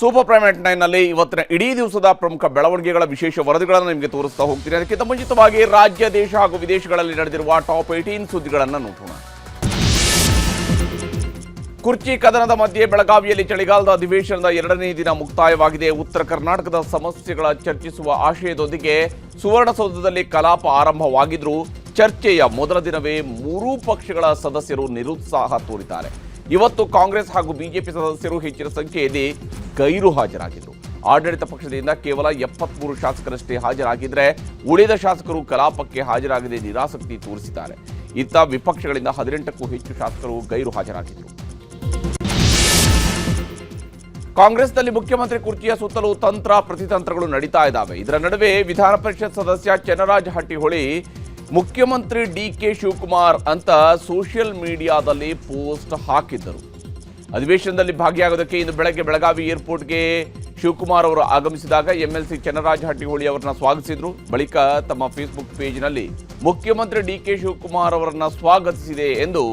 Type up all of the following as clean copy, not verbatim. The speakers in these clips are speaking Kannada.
ಸೂಪರ್ ಪ್ರೈಮ್ ಅಟ್ 9ನಲ್ಲಿ ಇವತ್ತಿನ ಇಡೀ ದಿವಸದ ಪ್ರಮುಖ ಬೆಳವಣಿಗೆಗಳ ವಿಶೇಷ ವರದಿಗಳನ್ನು ನಿಮಗೆ ತೋರಿಸ್ತಾ ಹೋಗ್ತೀನಿ. ಅದಕ್ಕಿಂತ ಮುಂಚಿತವಾಗಿ ರಾಜ್ಯ, ದೇಶ ಹಾಗೂ ವಿದೇಶಗಳಲ್ಲಿ ನಡೆದಿರುವ ಟಾಪ್ 18 ಸುದ್ದಿಗಳನ್ನು ನೋಡೋಣ. ಕುರ್ಚಿ ಕದನದ ಮಧ್ಯೆ ಬೆಳಗಾವಿಯಲ್ಲಿ ಚಳಿಗಾಲದ ಅಧಿವೇಶನದ 2ನೇ ದಿನ ಮುಕ್ತಾಯವಾಗಿದೆ. ಉತ್ತರ ಕರ್ನಾಟಕದ ಸಮಸ್ಯೆಗಳ ಚರ್ಚಿಸುವ ಆಶಯದೊಂದಿಗೆ ಸುವರ್ಣಸೌಧದಲ್ಲಿ ಕಲಾಪ ಆರಂಭವಾಗಿದ್ದರೂ ಚರ್ಚೆಯ ಮೊದಲ ದಿನವೇ ಮೂರೂ ಪಕ್ಷಗಳ ಸದಸ್ಯರು ನಿರುತ್ಸಾಹ ತೋರಿದ್ದಾರೆ. ಇವತ್ತು ಕಾಂಗ್ರೆಸ್ ಹಾಗೂ ಬಿಜೆಪಿ ಸದಸ್ಯರು ಹೆಚ್ಚಿನ ಸಂಖ್ಯೆಯಲ್ಲಿ ಗೈರು ಹಾಜರಾಗಿದ್ದರು. ಆಡಳಿತ ಪಕ್ಷದಿಂದ ಕೇವಲ 73 ಶಾಸಕರಷ್ಟೇ ಹಾಜರಾಗಿದ್ದರೆ ಉಳಿದ ಶಾಸಕರು ಕಲಾಪಕ್ಕೆ ಹಾಜರಾಗದೆ ನಿರಾಸಕ್ತಿ ತೋರಿಸಿದ್ದಾರೆ. ಇತ್ತ ವಿಪಕ್ಷಗಳಿಂದ 18ಕ್ಕೂ ಹೆಚ್ಚು ಶಾಸಕರು ಗೈರು ಹಾಜರಾಗಿದ್ದರು. ಕಾಂಗ್ರೆಸ್ನಲ್ಲಿ ಮುಖ್ಯಮಂತ್ರಿ ಕುರ್ಚಿಯ ಸುತ್ತಲೂ ತಂತ್ರ ಪ್ರತಿತಂತ್ರಗಳು ನಡೀತಾ ಇದ್ದಾವೆ. ಇದರ ನಡುವೆ ವಿಧಾನ ಪರಿಷತ್ ಸದಸ್ಯ ಚನ್ನರಾಜ ಹಟ್ಟಿಹೊಳಿ ಮುಖ್ಯಮಂತ್ರಿ ಡಿಕೆ ಶಿವಕುಮಾರ್ ಅಂತ ಸೋಷಿಯಲ್ ಮೀಡಿಯಾದಲ್ಲಿ ಪೋಸ್ಟ್ ಹಾಕಿದ್ದರು. ಅಧಿವೇಶನದಲ್ಲಿ ಭಾಗಿಯಾಗೋದಕ್ಕೆ ಇಂದು ಬೆಳಗ್ಗೆ ಬೆಳಗಾವಿ ಏರ್ಪೋರ್ಟ್ಗೆ ಶಿವಕುಮಾರ್ ಅವರು ಆಗಮಿಸಿದಾಗ ಎಂಎಲ್ಸಿ ಚನ್ನರಾಜ ಹಟ್ಟಿಹೊಳಿ ಅವರನ್ನ ಸ್ವಾಗತಿಸಿದ್ರು. ಬಳಿಕ ತಮ್ಮ ಫೇಸ್ಬುಕ್ ಪೇಜ್ನಲ್ಲಿ ಮುಖ್ಯಮಂತ್ರಿ ಡಿಕೆ ಶಿವಕುಮಾರ್ ಅವರನ್ನ ಸ್ವಾಗತಿಸಿದೆ ಎಂದು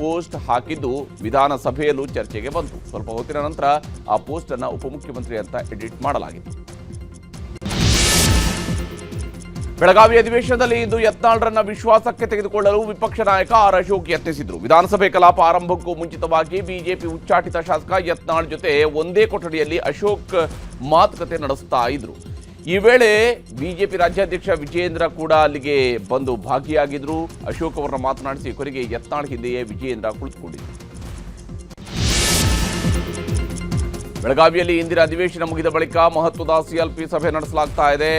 ಪೋಸ್ಟ್ ಹಾಕಿದ್ದು ವಿಧಾನಸಭೆಯಲ್ಲೂ ಚರ್ಚೆಗೆ ಬಂತು. ಸ್ವಲ್ಪ ಹೊತ್ತಿನ ನಂತರ ಆ ಪೋಸ್ಟ್ ಅನ್ನು ಉಪಮುಖ್ಯಮಂತ್ರಿ ಅಂತ ಎಡಿಟ್ ಮಾಡಲಾಗಿತ್ತು. ಬೆಳಗಾವಿ ಅಧಿವೇಶನದಲ್ಲಿ ಇಂದು ಯತ್ನಾಳ್ರನ್ನ ವಿಶ್ವಾಸಕ್ಕೆ ತೆಗೆದುಕೊಳ್ಳಲು ವಿಪಕ್ಷ ನಾಯಕ ಆರ್ ಅಶೋಕ್ ಯತ್ನಿಸಿದ್ರು. ವಿಧಾನಸಭೆ ಕಲಾಪ ಆರಂಭಕ್ಕೂ ಮುಂಚಿತವಾಗಿ ಬಿಜೆಪಿ ಉಚ್ಚಾಟಿತ ಶಾಸಕ ಯತ್ನಾಳ್ ಜೊತೆ ಒಂದೇ ಕೊಠಡಿಯಲ್ಲಿ ಅಶೋಕ್ ಮಾತುಕತೆ ನಡೆಸ್ತಾ ಇದ್ರು. ಈ ವೇಳೆ ಬಿಜೆಪಿ ರಾಜ್ಯಾಧ್ಯಕ್ಷ ವಿಜಯೇಂದ್ರ ಕೂಡ ಅಲ್ಲಿಗೆ ಬಂದು ಭಾಗಿಯಾಗಿದ್ರು. ಅಶೋಕ್ ಅವರನ್ನ ಮಾತನಾಡಿಸಿ ಕೊನೆಗೆ ಯತ್ನಾಳ್ ಹಿಂದೆಯೇ ವಿಜಯೇಂದ್ರ ಕುಳಿತುಕೊಂಡಿದ್ರು. ಬೆಳಗಾವಿಯಲ್ಲಿ ಇಂದಿನ ಅಧಿವೇಶನ ಮುಗಿದ ಬಳಿಕ ಮಹತ್ವದ ಸಿಎಲ್ಪಿ ಸಭೆ ನಡೆಸಲಾಗ್ತಾ ಇದೆ.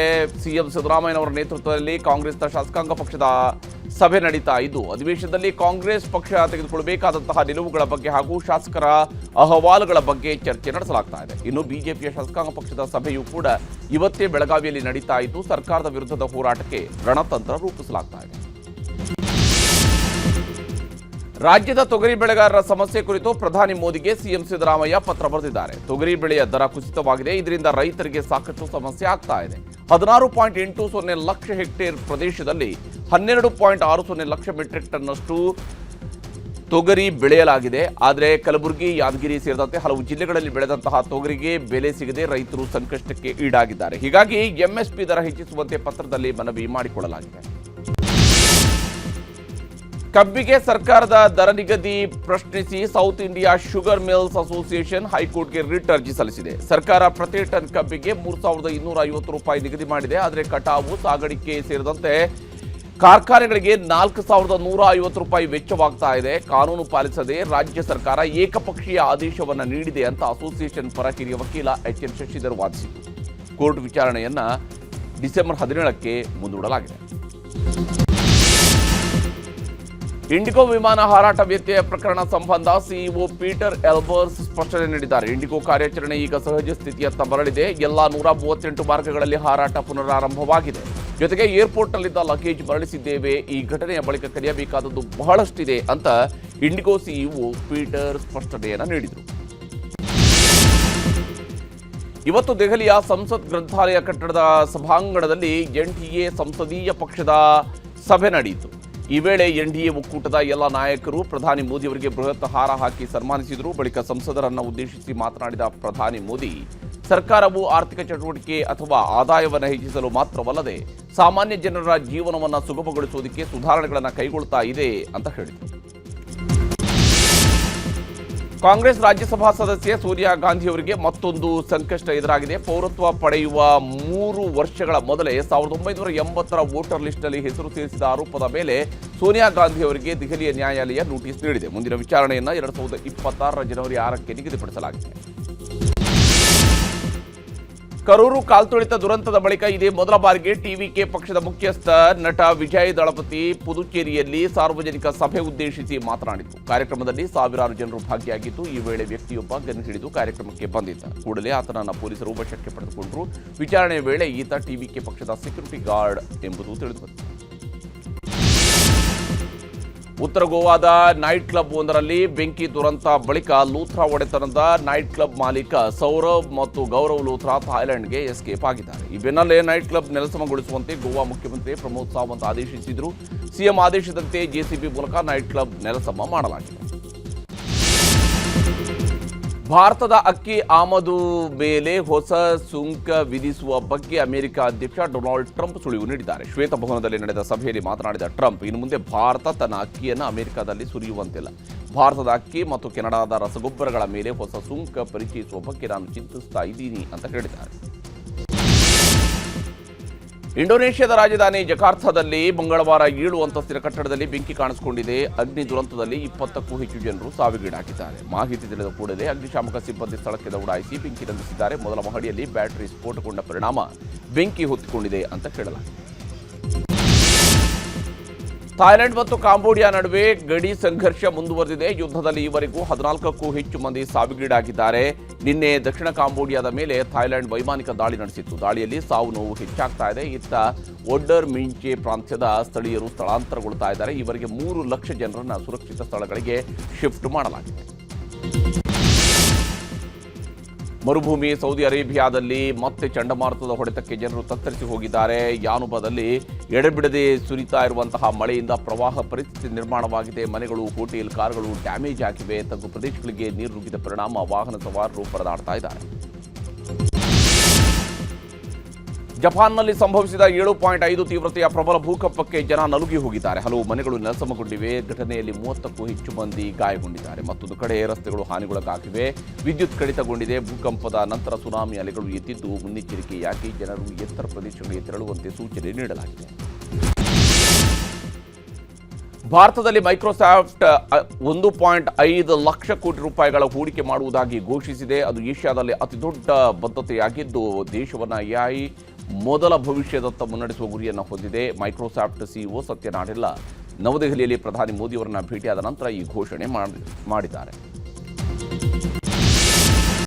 ಸಿಎಂ ಸಿದ್ದರಾಮಯ್ಯನವರ ನೇತೃತ್ವದಲ್ಲಿ ಕಾಂಗ್ರೆಸ್ನ ಶಾಸಕಾಂಗ ಪಕ್ಷದ ಸಭೆ ನಡೀತಾ ಇದ್ದು ಅಧಿವೇಶನದಲ್ಲಿ ಕಾಂಗ್ರೆಸ್ ಪಕ್ಷ ತೆಗೆದುಕೊಳ್ಳಬೇಕಾದಂತಹ ನಿಲುವುಗಳ ಬಗ್ಗೆ ಹಾಗೂ ಶಾಸಕರ ಅಹವಾಲುಗಳ ಬಗ್ಗೆ ಚರ್ಚೆ ನಡೆಸಲಾಗ್ತಾ ಇದೆ. ಇನ್ನು ಬಿಜೆಪಿಯ ಶಾಸಕಾಂಗ ಪಕ್ಷದ ಸಭೆಯೂ ಕೂಡ ಇವತ್ತೇ ಬೆಳಗಾವಿಯಲ್ಲಿ ನಡೀತಾ ಇದ್ದು ಸರ್ಕಾರದ ವಿರುದ್ಧದ ಹೋರಾಟಕ್ಕೆ ರಣತಂತ್ರ ರೂಪಿಸಲಾಗ್ತಾ ಇದೆ. ರಾಜ್ಯದ ತೊಗರಿ ಬೆಳೆಗಾರರ ಸಮಸ್ಯೆ ಕುರಿತು ಪ್ರಧಾನಿ ಮೋದಿಗೆ ಸಿಎಂ ಸಿದ್ದರಾಮಯ್ಯ ಪತ್ರ ಬರೆದಿದ್ದಾರೆ. ತೊಗರಿ ಬೆಳೆಯ ದರ ಕುಸಿತವಾಗಿದೆ. ಇದರಿಂದ ರೈತರಿಗೆ ಸಾಕಷ್ಟು ಸಮಸ್ಯೆ ಆಗ್ತಾ ಇದೆ. 16.80 ಲಕ್ಷ ಹೆಕ್ಟೇರ್ ಪ್ರದೇಶದಲ್ಲಿ 12.60 ಲಕ್ಷ ಮೆಟ್ರಿಕ್ ಟನ್ನಷ್ಟು ತೊಗರಿ ಬೆಳೆಯಲಾಗಿದೆ. ಆದರೆ ಕಲಬುರಗಿ, ಯಾದಗಿರಿ ಸೇರಿದಂತೆ ಹಲವು ಜಿಲ್ಲೆಗಳಲ್ಲಿ ಬೆಳೆದಂತಹ ತೊಗರಿಗೆ ಬೆಲೆ ಸಿಗದೆ ರೈತರು ಸಂಕಷ್ಟಕ್ಕೆ ಈಡಾಗಿದ್ದಾರೆ. ಹೀಗಾಗಿ ಎಂಎಸ್ಪಿ ದರ ಹೆಚ್ಚಿಸುವಂತೆ ಪತ್ರದಲ್ಲಿ ಮನವಿ ಮಾಡಿಕೊಳ್ಳಲಾಗಿದೆ. ಕಬ್ಬಿಗೆ ಸರ್ಕಾರದ ದರ ನಿಗದಿ ಪ್ರಶ್ನಿಸಿ south India sugar mills association ಹೈಕೋರ್ಟ್ಗೆ ರಿಟ್ ಅರ್ಜಿ ಸಲ್ಲಿಸಿದೆ. ಸರ್ಕಾರ ಪ್ರತಿ ಟನ್ ಕಬ್ಬಿಗೆ 3,250 ರೂಪಾಯಿ ನಿಗದಿ ಮಾಡಿದೆ. ಆದರೆ ಕಟಾವು, ಸಾಗಾಣಿಕೆ ಸೇರಿದಂತೆ ಕಾರ್ಖಾನೆಗಳಿಗೆ 4,150 ರೂಪಾಯಿ ವೆಚ್ಚವಾಗ್ತಾ ಇದೆ. ಕಾನೂನು ಪಾಲಿಸದೆ ರಾಜ್ಯ ಸರ್ಕಾರ ಏಕಪಕ್ಷೀಯ ಆದೇಶವನ್ನು ನೀಡಿದೆ ಅಂತ ಅಸೋಸಿಯೇಷನ್ ಪರ ಹಿರಿಯ ವಕೀಲ ಎಚ್.ಎನ್. ಶಶಿಧರ್ ವಾದಿಸಿದರು. ಕೋರ್ಟ್ ವಿಚಾರಣೆಯನ್ನ ಡಿಸೆಂಬರ್ 17ಕ್ಕೆ ಮುಂದೂಡಲಾಗಿದೆ. ಇಂಡಿಗೋ ವಿಮಾನ ಹಾರಾಟ ವ್ಯತ್ಯಯ ಪ್ರಕರಣ ಸಂಬಂಧ ಸಿಇಒ ಪೀಟರ್ ಎಲ್ಬರ್ಸ್ ಸ್ಪಷ್ಟನೆ ನೀಡಿದ್ದಾರೆ. ಇಂಡಿಗೋ ಕಾರ್ಯಾಚರಣೆ ಈಗ ಸಹಜ ಸ್ಥಿತಿಯತ್ತ ಮರಳಿದೆ. ಎಲ್ಲಾ 138 ಮಾರ್ಗಗಳಲ್ಲಿ ಹಾರಾಟ ಪುನರಾರಂಭವಾಗಿದೆ. ಜೊತೆಗೆ ಏರ್ಪೋರ್ಟ್ನಲ್ಲಿದ್ದ ಲಗೇಜ್ ಮರಳಿಸಿದ್ದೇವೆ. ಈ ಘಟನೆಯ ಬಳಿಕ ಕಲಿಯಬೇಕಾದದ್ದು ಬಹಳಷ್ಟಿದೆ ಅಂತ ಇಂಡಿಗೋ ಸಿಇಒ ಪೀಟರ್ ಸ್ಪಷ್ಟನೆಯನ್ನು ನೀಡಿದರು. ಇವತ್ತು ದೆಹಲಿಯ ಸಂಸತ್ ಗ್ರಂಥಾಲಯ ಕಟ್ಟಡದ ಸಭಾಂಗಣದಲ್ಲಿ ಎನ್ಡಿಎ ಸಂಸದೀಯ ಪಕ್ಷದ ಸಭೆ ನಡೆಯಿತು. ಈ ವೇಳೆ ಎನ್ಡಿಎ ಒಕ್ಕೂಟದ ಎಲ್ಲ ನಾಯಕರು ಪ್ರಧಾನಿ ಮೋದಿ ಅವರಿಗೆ ಬೃಹತ್ ಹಾರ ಹಾಕಿ ಸನ್ಮಾನಿಸಿದರು. ಬಳಿಕ ಸಂಸದರನ್ನು ಉದ್ದೇಶಿಸಿ ಮಾತನಾಡಿದ ಪ್ರಧಾನಿ ಮೋದಿ, ಸರ್ಕಾರವು ಆರ್ಥಿಕ ಚಟುವಟಿಕೆ ಅಥವಾ ಆದಾಯವನ್ನು ಹೆಚ್ಚಿಸಲು ಮಾತ್ರವಲ್ಲದೆ ಸಾಮಾನ್ಯ ಜನರ ಜೀವನವನ್ನು ಸುಗಮಗೊಳಿಸುವುದಕ್ಕೆ ಸುಧಾರಣೆಗಳನ್ನು ಕೈಗೊಳ್ಳುತ್ತಾ ಇದೆ ಅಂತ ಹೇಳಿದರು. ಕಾಂಗ್ರೆಸ್ ರಾಜ್ಯಸಭಾ ಸದಸ್ಯೆ ಸೋನಿಯಾ ಗಾಂಧಿ ಅವರಿಗೆ ಮತ್ತೊಂದು ಸಂಕಷ್ಟ ಎದುರಾಗಿದೆ. ಪೌರತ್ವ ಪಡೆಯುವ 3 ವರ್ಷಗಳ ಮೊದಲೇ 1980ರ ವೋಟರ್ ಲಿಸ್ಟ್ನಲ್ಲಿ ಹೆಸರು ಸೇರಿಸಿದ ಆರೋಪದ ಮೇಲೆ ಸೋನಿಯಾ ಗಾಂಧಿ ಅವರಿಗೆ ದೆಹಲಿಯ ನ್ಯಾಯಾಲಯ ನೋಟಿಸ್ ನೀಡಿದೆ. ಮುಂದಿನ ವಿಚಾರಣೆಯನ್ನು 2026ರ ಜನವರಿ 6ಕ್ಕೆ ನಿಗದಿಪಡಿಸಲಾಗಿದೆ. ಕರೂರು ಕಾಲ್ತುಳಿತ ದುರಂತದ ಬಳಿಕ ಇದೇ ಮೊದಲ ಬಾರಿಗೆ ಟಿವಿಕೆ ಪಕ್ಷದ ಮುಖ್ಯಸ್ಥ ನಟ ವಿಜಯ್ ದಳಪತಿ ಪುದುಚೇರಿಯಲ್ಲಿ ಸಾರ್ವಜನಿಕ ಸಭೆ ಉದ್ದೇಶಿಸಿ ಮಾತನಾಡಿದರು. ಕಾರ್ಯಕ್ರಮದಲ್ಲಿ ಸಾವಿರಾರು ಜನರು ಭಾಗಿಯಾಗಿದ್ದು ಈ ವೇಳೆ ವ್ಯಕ್ತಿಯೊಬ್ಬ ಗನ್ ಹಿಡಿದು ಕಾರ್ಯಕ್ರಮಕ್ಕೆ ಬಂದಿದ್ದ. ಕೂಡಲೇ ಆತನನ್ನು ಪೊಲೀಸರು ವಶಕ್ಕೆ ಪಡೆದುಕೊಂಡರು. ವಿಚಾರಣೆಯ ವೇಳೆ ಈತ ಟಿವಿಕೆ ಪಕ್ಷದ ಸೆಕ್ಯೂರಿಟಿ ಗಾರ್ಡ್ ಎಂಬುದು ತಿಳಿದುಬಂದಿದೆ. ಉತ್ತರ ಗೋವಾದ ನೈಟ್ ಕ್ಲಬ್ ಒಂದರಲ್ಲಿ ಬೆಂಕಿ ದುರಂತ ಬಳಿಕ ಲೂಥ್ರಾ ಒಡೆತನದ ನೈಟ್ ಕ್ಲಬ್ ಮಾಲೀಕ ಸೌರವ್ ಮತ್ತು ಗೌರವ್ ಲೂಥ್ರಾ ಥಾಯ್ಲೆಂಡ್ಗೆ ಎಸ್ಕೇಪ್ ಆಗಿದ್ದಾರೆ. ಈ ಬೆನ್ನಲ್ಲೇ ನೈಟ್ ಕ್ಲಬ್ ನೆಲಸಮಗೊಳಿಸುವಂತೆ ಗೋವಾ ಮುಖ್ಯಮಂತ್ರಿ ಪ್ರಮೋದ್ ಸಾವಂತ್ ಆದೇಶಿಸಿದರು. ಸಿಎಂ ಆದೇಶದಂತೆ ಜೆಸಿಬಿ ಮೂಲಕ ನೈಟ್ ಕ್ಲಬ್ ನೆಲಸಮ ಮಾಡಲಾಗಿದೆ. ಭಾರತದ ಅಕ್ಕಿ ಆಮದು ಮೇಲೆ ಹೊಸ ಸುಂಕ ವಿಧಿಸುವ ಬಗ್ಗೆ ಅಮೆರಿಕ ಅಧ್ಯಕ್ಷ ಡೊನಾಲ್ಡ್ ಟ್ರಂಪ್ ಸುಳಿವು ನೀಡಿದ್ದಾರೆ. ಶ್ವೇತಭವನದಲ್ಲಿ ನಡೆದ ಸಭೆಯಲ್ಲಿ ಮಾತನಾಡಿದ ಟ್ರಂಪ್, ಇನ್ನು ಮುಂದೆ ಭಾರತ ತನ್ನ ಅಕ್ಕಿಯನ್ನು ಅಮೆರಿಕದಲ್ಲಿ ಸುರಿಯುವಂತಿಲ್ಲ. ಭಾರತದ ಅಕ್ಕಿ ಮತ್ತು ಕೆನಡಾದ ರಸಗೊಬ್ಬರಗಳ ಮೇಲೆ ಹೊಸ ಸುಂಕ ಪರಿಚಯಿಸುವ ಬಗ್ಗೆ ನಾನು ಚಿಂತಿಸ್ತಾ ಇದ್ದೀನಿ ಅಂತ ಹೇಳಿದ್ದಾರೆ. ಇಂಡೋನೇಷ್ಯಾದ ರಾಜಧಾನಿ ಜಕಾರ್ತದಲ್ಲಿ ಮಂಗಳವಾರ 7 ಅಂತಸ್ತಿನ ಕಟ್ಟಡದಲ್ಲಿ ಬೆಂಕಿ ಕಾಣಿಸಿಕೊಂಡಿದೆ. ಅಗ್ನಿ ದುರಂತದಲ್ಲಿ 20ಕ್ಕೂ ಹೆಚ್ಚು ಜನರು ಸಾವಿಗೀಡಾಗಿದ್ದಾರೆ. ಮಾಹಿತಿ ತಿಳಿದ ಕೂಡಲೇ ಅಗ್ನಿಶಾಮಕ ಸಿಬ್ಬಂದಿ ಸ್ಥಳಕ್ಕೆ ದೌಡಾಯಿಸಿ ಬೆಂಕಿ ನಂದಿಸಿದ್ದಾರೆ. ಮೊದಲ ಮಹಡಿಯಲ್ಲಿ ಬ್ಯಾಟರಿ ಸ್ಫೋಟಗೊಂಡ ಪರಿಣಾಮ ಬೆಂಕಿ ಹೊತ್ತಿಕೊಂಡಿದೆ ಅಂತ ಹೇಳಲಾಗಿದೆ. ಥಾಯ್ಲೆಂಡ್ ಮತ್ತು ಕಾಂಬೋಡಿಯಾ ನಡುವೆ ಗಡಿ ಸಂಘರ್ಷ ಮುಂದುವರೆದಿದೆ. ಯುದ್ಧದಲ್ಲಿ ಈವರೆಗೂ 14ಕ್ಕೂ ಹೆಚ್ಚು ಮಂದಿ ಸಾವಿಗೀಡಾಗಿದ್ದಾರೆ. ನಿನ್ನೆ ದಕ್ಷಿಣ ಕಾಂಬೋಡಿಯಾದ ಮೇಲೆ ಥಾಯ್ಲೆಂಡ್ ವೈಮಾನಿಕ ದಾಳಿ ನಡೆಸಿತ್ತು. ದಾಳಿಯಲ್ಲಿ ಸಾವು ನೋವು ಹೆಚ್ಚಾಗ್ತಾ ಇದೆ. ಇತ್ತ ಒಡ್ಡರ್ ಮಿಂಚೆ ಪ್ರಾಂತ್ಯದ ಸ್ಥಳೀಯರು ಸ್ಥಳಾಂತರಗೊಳ್ತಾ ಇದ್ದಾರೆ. ಈವರೆಗೆ 3 ಲಕ್ಷ ಜನರನ್ನು ಸುರಕ್ಷಿತ ಸ್ಥಳಗಳಿಗೆ ಶಿಫ್ಟ್ ಮಾಡಲಾಗಿದೆ. ಮರುಭೂಮಿ ಸೌದಿ ಅರೇಬಿಯಾದಲ್ಲಿ ಮತ್ತೆ ಚಂಡಮಾರುತದ ಹೊಡೆತಕ್ಕೆ ಜನರು ತತ್ತರಿಸಿ ಹೋಗಿದ್ದಾರೆ. ಯಾನುಬಾದಲ್ಲಿ ಎಡೆಬಿಡದೆ ಸುರಿತಾ ಇರುವಂತಹ ಮಳೆಯಿಂದ ಪ್ರವಾಹ ಪರಿಸ್ಥಿತಿ ನಿರ್ಮಾಣವಾಗಿದೆ. ಮನೆಗಳು, ಹೋಟೆಲ್, ಕಾರುಗಳು ಡ್ಯಾಮೇಜ್ ಆಗಿವೆ. ತಗ್ಗು ಪ್ರದೇಶಗಳಿಗೆ ನೀರು ನುಗ್ಗಿದ ಪರಿಣಾಮ ವಾಹನ ಸವಾರರು ಪರದಾಡ್ತಾ ಇದ್ದಾರೆ. ಜಪಾನ್ನಲ್ಲಿ ಸಂಭವಿಸಿದ 7.5 ತೀವ್ರತೆಯ ಪ್ರಬಲ ಭೂಕಂಪಕ್ಕೆ ಜನ ನಲುಗಿ ಹೋಗಿದ್ದಾರೆ. ಹಲವು ಮನೆಗಳು ನೆಲಸಮಗೊಂಡಿವೆ. ಘಟನೆಯಲ್ಲಿ 30ಕ್ಕೂ ಹೆಚ್ಚು ಮಂದಿ ಗಾಯಗೊಂಡಿದ್ದಾರೆ. ಮತ್ತೊಂದು ಕಡೆ ರಸ್ತೆಗಳು ಹಾನಿಗೊಳಗಾಗಿವೆ. ವಿದ್ಯುತ್ ಕಡಿತಗೊಂಡಿದೆ. ಭೂಕಂಪದ ನಂತರ ಸುನಾಮಿ ಅಲೆಗಳು ಎದ್ದಿದ್ದು ಮುನ್ನೆಚ್ಚರಿಕೆಯಾಗಿ ಜನರು ಎತ್ತರ ಪ್ರದೇಶಗಳಿಗೆ ತೆರಳುವಂತೆ ಸೂಚನೆ ನೀಡಲಾಗಿದೆ. ಭಾರತದಲ್ಲಿ ಮೈಕ್ರೋಸಾಫ್ಟ್ 1.5 ಲಕ್ಷ ಕೋಟಿ ರೂಪಾಯಿಗಳ ಹೂಡಿಕೆ ಮಾಡುವುದಾಗಿ ಘೋಷಿಸಿದೆ. ಅದು ಏಷ್ಯಾದಲ್ಲಿ ಅತಿದೊಡ್ಡ ಬದ್ಧತೆಯಾಗಿದ್ದು ದೇಶವನ್ನು AI ಮೊದಲ ಭವಿಷ್ಯದತ್ತ ಮುನ್ನಡೆಸುವ ಗುರಿಯನ್ನು ಹೊಂದಿದೆ. ಮೈಕ್ರೋಸಾಫ್ಟ್ ಸಿಇಒ ಸತ್ಯ ನಾಡೆಲ್ಲಾ ನವದೆಹಲಿಯಲ್ಲಿ ಪ್ರಧಾನಿ ಮೋದಿಯವರನ್ನ ಭೇಟಿಯಾದ ನಂತರ ಈ ಘೋಷಣೆ ಮಾಡಿದ್ದಾರೆ.